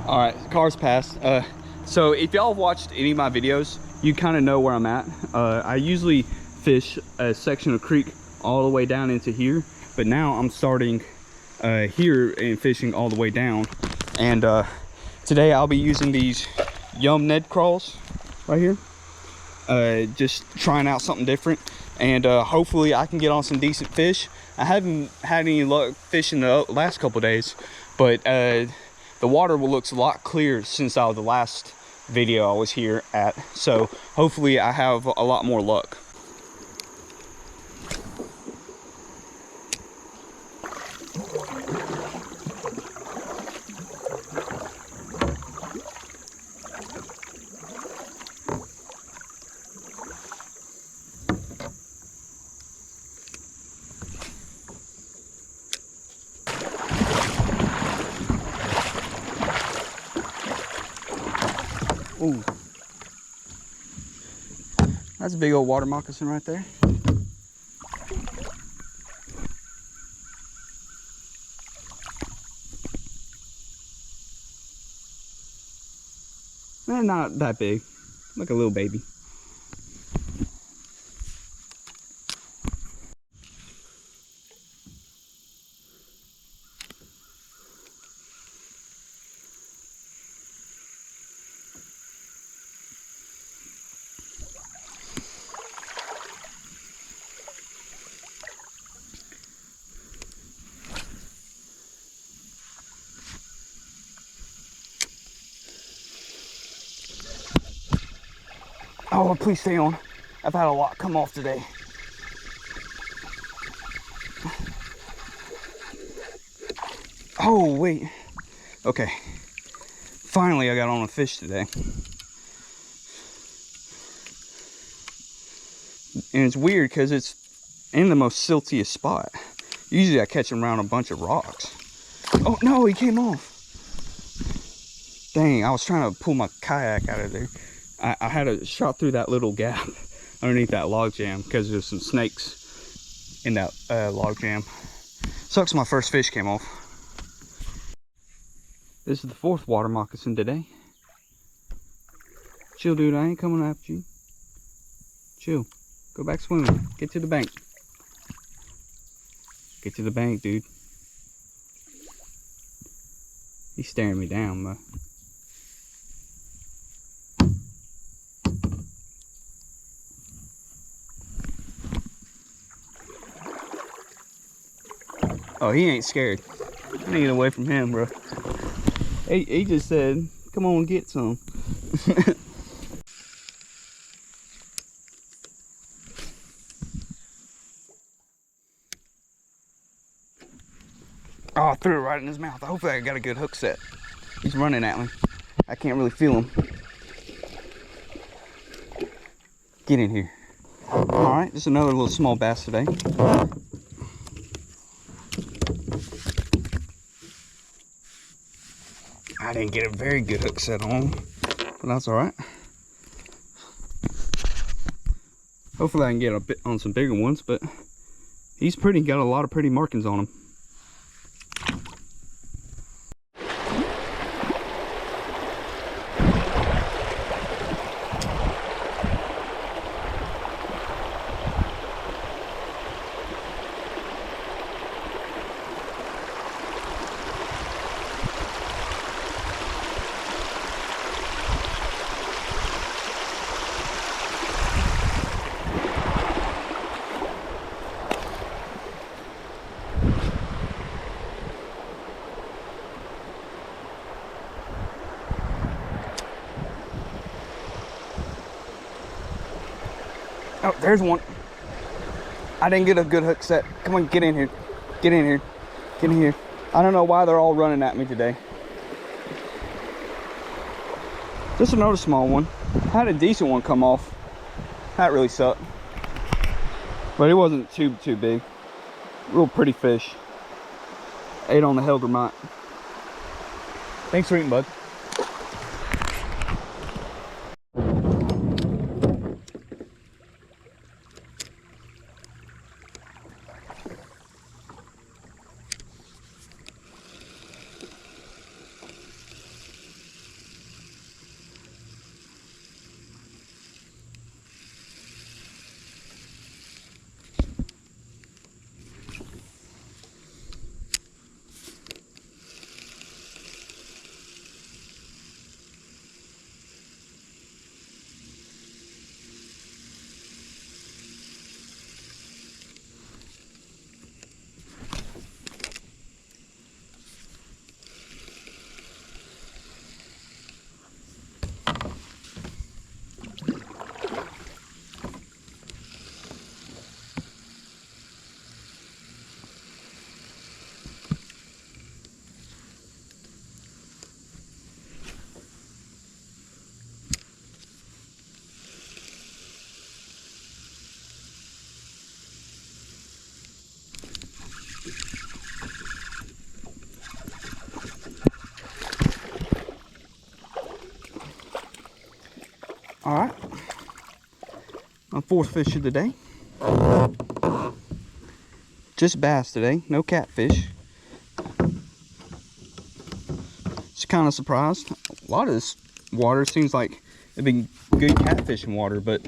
All right, car's passed. So if y'all have watched any of my videos, you kind of know where I'm at. I usually fish a section of creek all the way down into here, but now I'm starting here and fishing all the way down. And today I'll be using these Yum Ned crawls right here. Just trying out something different, and hopefully I can get on some decent fish. I haven't had any luck fishing the last couple days, but the water looks a lot clearer since the last video I was here at, so hopefully I have a lot more luck. Ooh, that's a big old water moccasin right there. Not that big, like a little baby. Oh, please stay on. I've had a lot come off today. Oh, wait. Okay. Finally, I got on a fish today. And it's weird because it's in the most siltiest spot. Usually I catch him around a bunch of rocks. Oh, no, he came off. Dang, I was trying to pull my kayak out of there. I had a shot through that little gap underneath that log jam because there's some snakes in that log jam. Sucks my first fish came off. This is the fourth water moccasin today. Chill, dude, I ain't coming after you. Chill. Go back swimming. Get to the bank. Get to the bank, dude. He's staring me down, though. Oh, he ain't scared. I need to get away from him, bro. He just said, come on, get some. Oh, I threw it right in his mouth. Hopefully I got a good hook set. He's running at me. I can't really feel him. Get in here. All right, just another little small bass today. I didn't get a very good hook set on, but that's all right. Hopefully I can get a bit on some bigger ones, but he's pretty, got a lot of pretty markings on him. Oh, there's one. I didn't get a good hook set. Come on, get in here. Get in here. Get in here. I don't know why they're all running at me today. Just another small one. I had a decent one come off. That really sucked. But it wasn't too big. Real pretty fish. Ate on the Hellgramitte. Thanks for eating, bud. All right. My fourth fish of the day. Just bass today, no catfish. Just kind of surprised. A lot of this water seems like it'd be good catfishing water, but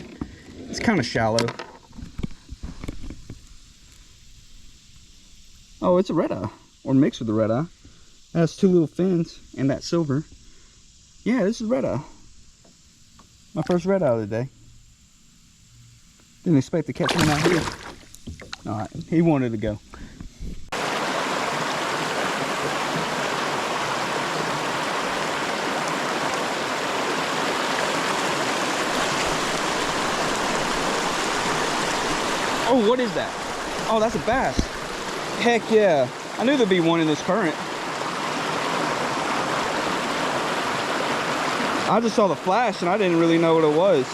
it's kind of shallow. Oh, it's a redeye, or mixed with the redeye. It has two little fins and that silver. Yeah, this is redeye. My first redeye of the day. Didn't expect to catch him out here. All right, he wanted to go. Oh, what is that? Oh, that's a bass. Heck yeah. I knew there'd be one in this current. I just saw the flash and I didn't really know what it was.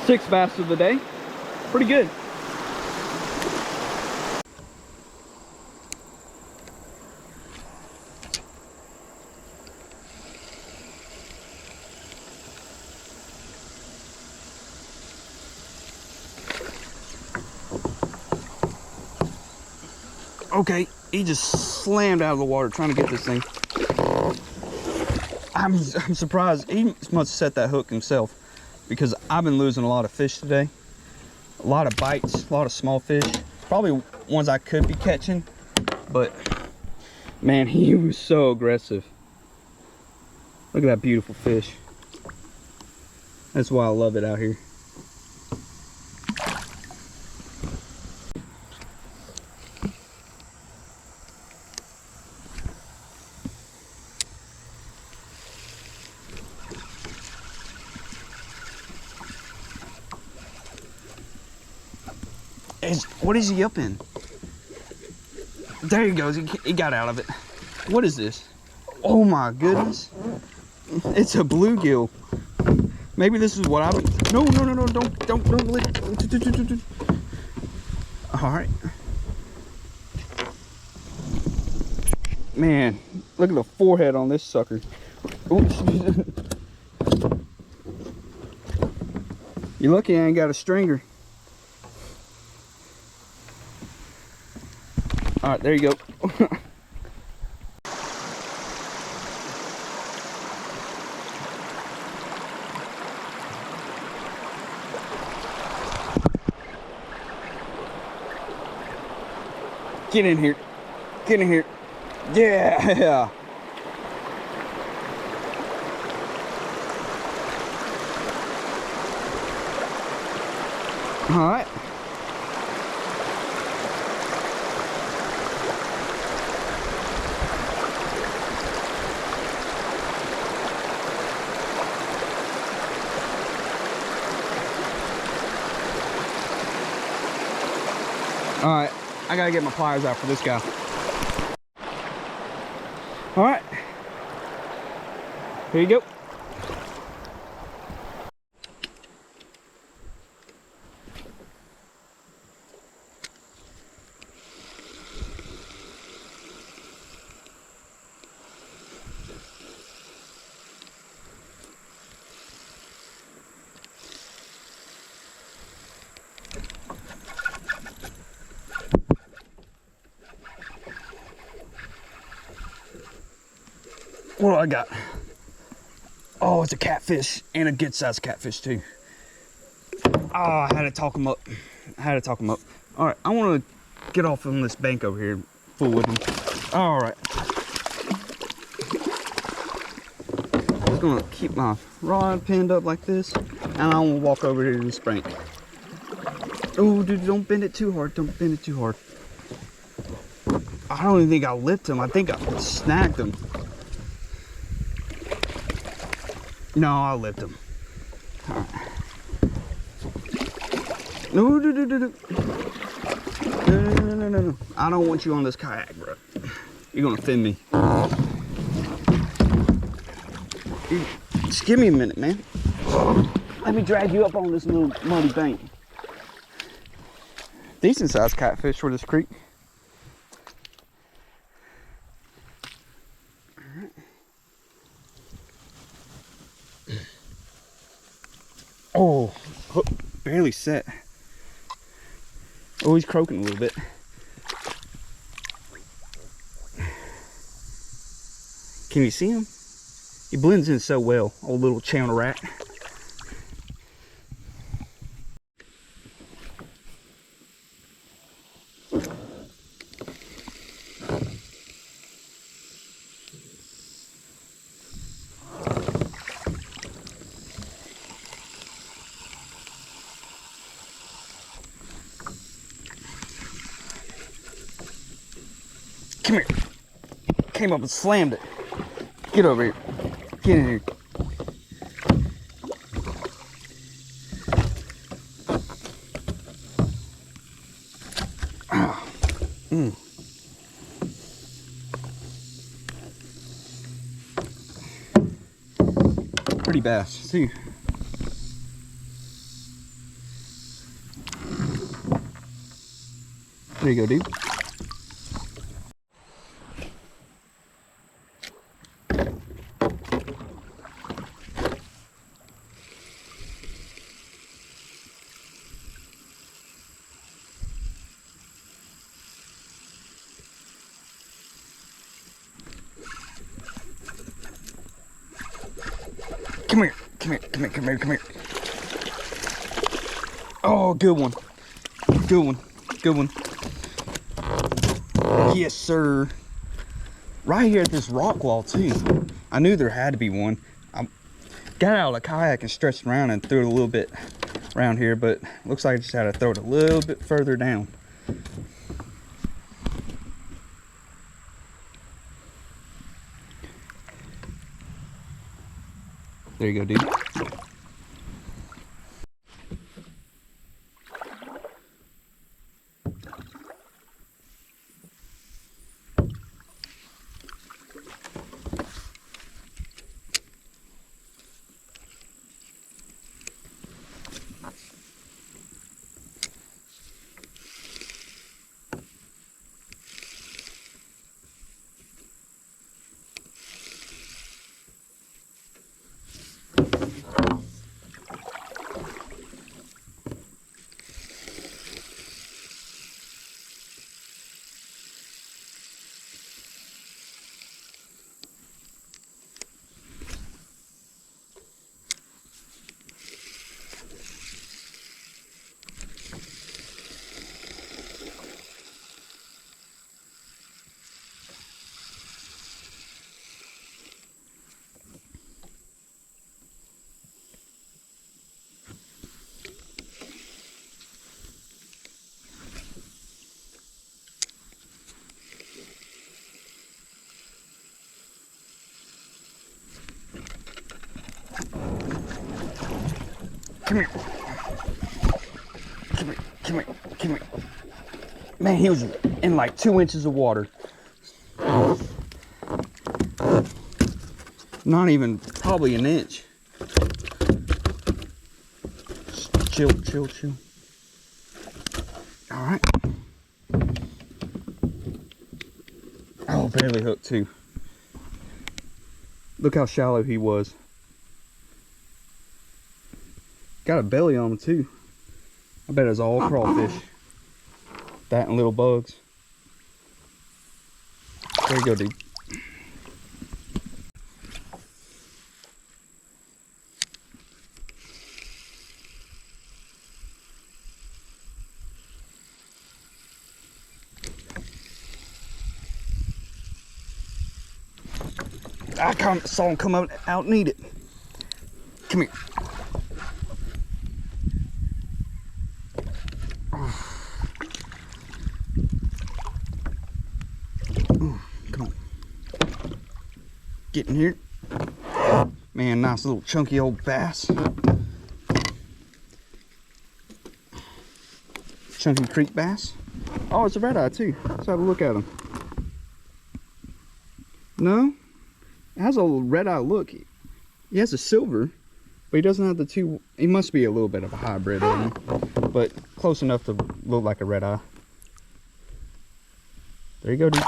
Sixth bass of the day. Pretty good. Okay, he just slammed out of the water trying to get this thing. I'm surprised. He must have set that hook himself, because I've been losing a lot of fish today. A lot of bites, a lot of small fish. Probably ones I could be catching, but man, he was so aggressive. Look at that beautiful fish. That's why I love it out here. What is he up in? There he goes. He got out of it. What is this? Oh my goodness. It's a bluegill. Maybe this is what I would. No, don't let it. All right. Man, look at the forehead on this sucker. Oops. You're lucky I ain't got a stringer. All right, there you go. Get in here. Get in here. Yeah. All right. All right, I gotta get my pliers out for this guy. All right, here you go. What do I got? Oh, it's a catfish, and a good sized catfish too. Oh, I had to talk him up. All right, I want to get off on this bank over here, fool with him. All right. I'm just gonna keep my rod pinned up like this, and I'm gonna walk over here to this bank. Oh, dude, don't bend it too hard. Don't bend it too hard. I don't even think I lipped him. I think I snagged him. No, I lipped him. All right. No. No. I don't want you on this kayak, bro. You're gonna offend me. Dude, just give me a minute, man. Let me drag you up on this little muddy bank. Decent sized catfish for this creek. Oh, hook barely set. Oh, he's croaking a little bit. Can you see him? He blends in so well, old little channel rat. Come here. Came up and slammed it. Get over here. Get in here. Pretty bass. See. There you go, dude. Come here, come here, come here, come here, come here. Oh, good one. Good one, good one. Yes, sir. Right here at this rock wall, too. I knew there had to be one. I got out of the kayak and stretched around and threw it a little bit around here, but looks like I just had to throw it a little bit further down. There you go, dude. Come here. Come here, come here, come here. Man, he was in like 2 inches of water. Not even probably an inch. Just chill, chill, chill. All right. Oh, barely hooked too. Look how shallow he was. Got a belly on him too. I bet it's all crawfish. That and little bugs. There you go, dude. I saw him come out and eat it. Come here. Come on. Get in here. Man, nice little chunky old bass. Chunky creek bass. Oh, it's a redeye too. Let's have a look at him. No? It has a redeye look. He has a silver, but he doesn't have the two. He must be a little bit of a hybrid, but close enough to look like a redeye. There you go, dude.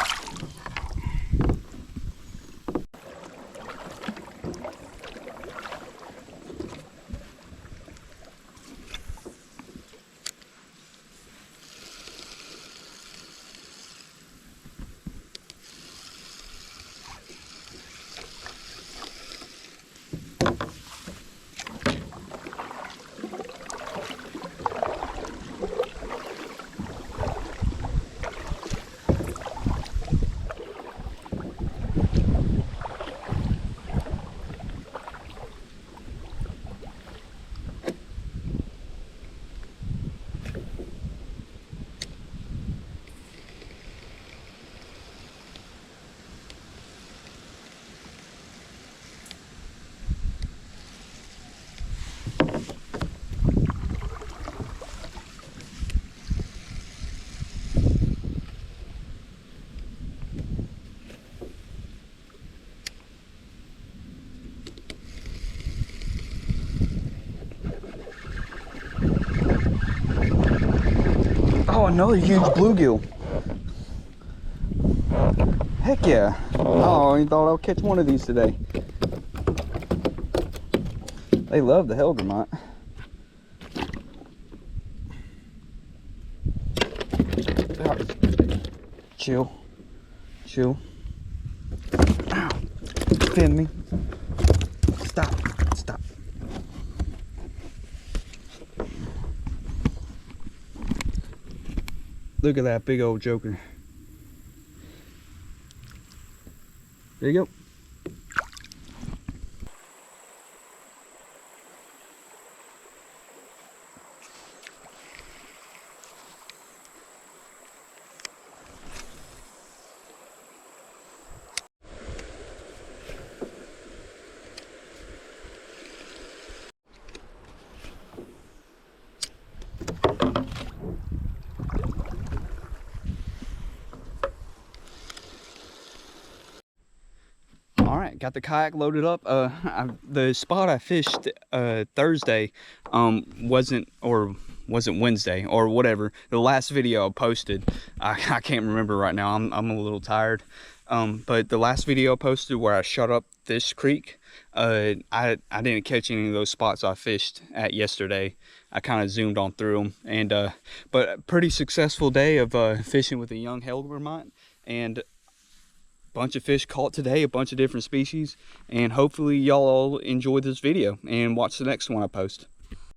another huge bluegill. Heck yeah. Oh, I thought I'll catch one of these today. They love the Hellgramitte. Chill. Chill. Ow. Fin me. Stop. Stop. Look at that big old joker. There you go. Alright, got the kayak loaded up. The spot I fished Thursday wasn't Wednesday or whatever. The last video I posted, I can't remember right now. I'm a little tired. But the last video I posted where I shot up this creek, I didn't catch any of those spots I fished at yesterday. I kind of zoomed on through them, and but a pretty successful day of fishing with a young Hellgramitte, and bunch of fish caught today, a bunch of different species, and hopefully y'all all enjoyed this video and watch the next one I post.